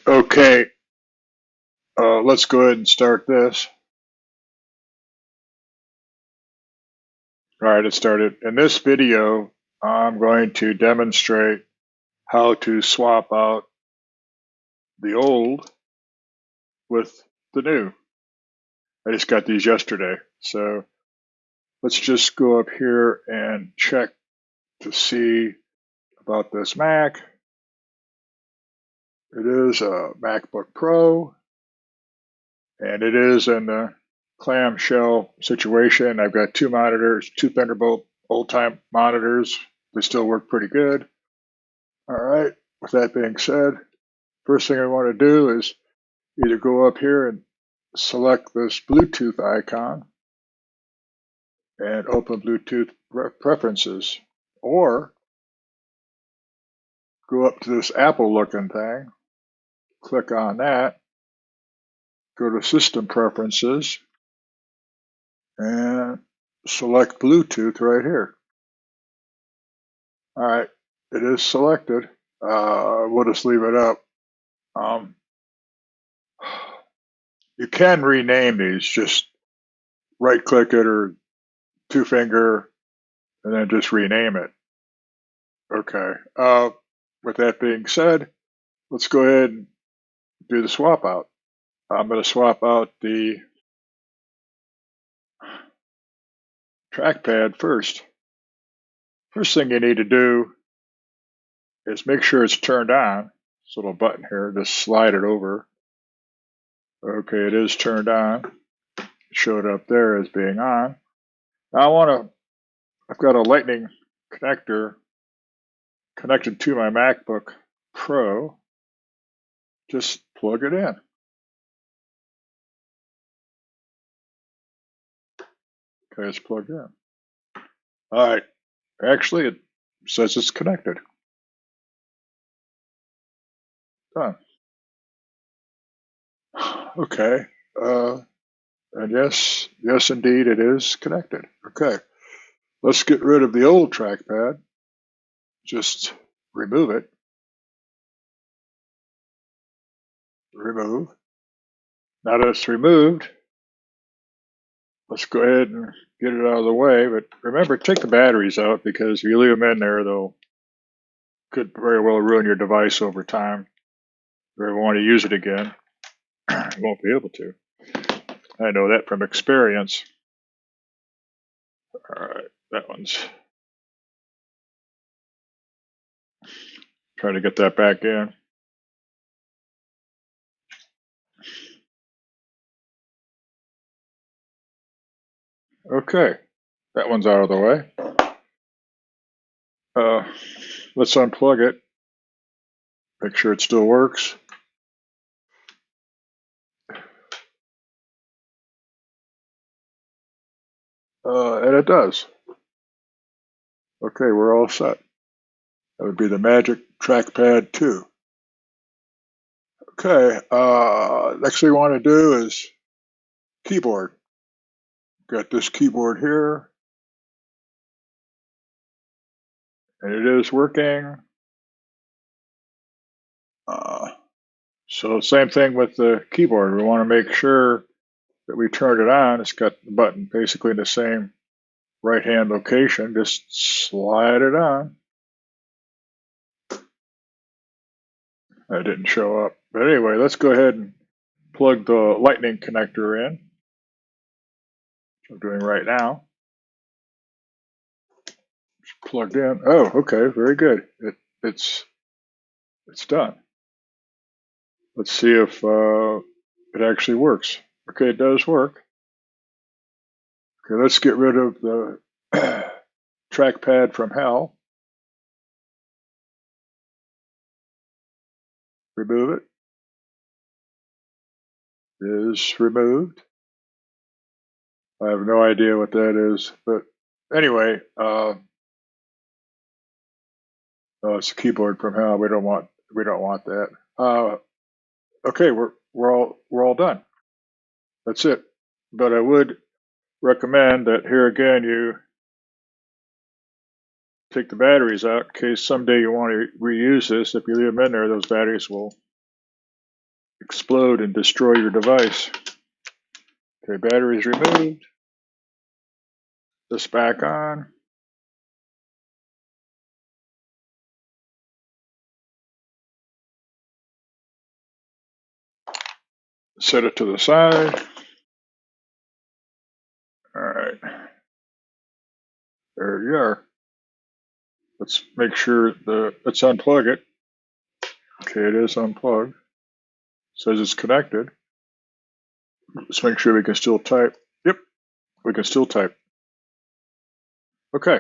Okay, let's go ahead and start this. All right, it started. In this video, I'm going to demonstrate how to swap out the old with the new. I just got these yesterday. So let's just go up here and check to see about this Mac. It is a MacBook Pro, and it is in the clamshell situation. I've got two monitors, two Thunderbolt old-time monitors. They still work pretty good. All right, with that being said, first thing I want to do is either go up here and select this Bluetooth icon and open Bluetooth preferences, or go up to this Apple looking thing, click on that, go to System Preferences, and select Bluetooth right here. All right, it is selected. We'll just leave it up. You can rename these, just right click it or two finger and then just rename it. Okay. With that being said, let's go ahead and do the swap out. I'm going to swap out the trackpad first. First thing you need to do is make sure it's turned on. This little button here, just slide it over. Okay, it is turned on. It showed up there as being on. Now I've got a lightning connector connected to my MacBook Pro. Just plug it in. Okay, it's plugged in. All right. Actually, it says it's connected. Done. Okay. And yes, indeed, it is connected. Okay. Let's get rid of the old trackpad. Just remove it. Remove. Now that it's removed, let's go ahead and get it out of the way. But remember, take the batteries out because if you leave them in there, they'll could very well ruin your device over time. If you ever want to use it again, you won't be able to. I know that from experience. All right, that one's trying to get that back in. Okay, that one's out of the way. Let's unplug it. Make sure it still works. And it does. Okay, we're all set. That would be the Magic Trackpad 2. Okay, next thing we want to do is keyboard. Got this keyboard here, and it is working. So same thing with the keyboard. We want to make sure that we turn it on. It's got the button basically in the same right-hand location. Just slide it on. That didn't show up. But anyway, let's go ahead and plug the lightning connector in, which I'm doing right now. It's plugged in. Oh, okay, very good. It's done. Let's see if it actually works. Okay, it does work. Okay, let's get rid of the trackpad from hell. Remove it. It is removed. I have no idea what that is, but anyway, oh, it's a keyboard from hell. We don't want that. Okay, we're all done. That's it. But I would recommend that here again you take the batteries out in case someday you want to reuse this. If you leave them in there, those batteries will explode and destroy your device. Okay, battery's removed. This back on. Set it to the side. All right. There you are. Let's make sure let's unplug it. Okay, it is unplugged. Says it's connected. Let's make sure we can still type. Yep, we can still type. Okay,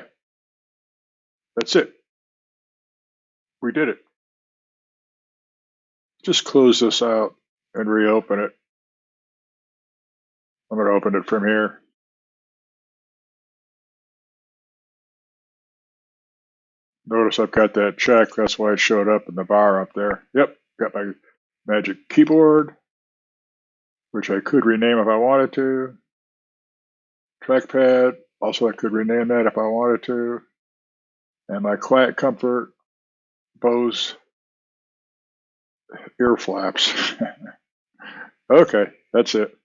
that's it. We did it. Just close this out and reopen it. I'm going to open it from here. Notice I've got that check. That's why it showed up in the bar up there. Yep, got my Magic Keyboard, which I could rename if I wanted to. Trackpad, also I could rename that if I wanted to. And my Quiet Comfort Bose ear flaps. Okay, that's it.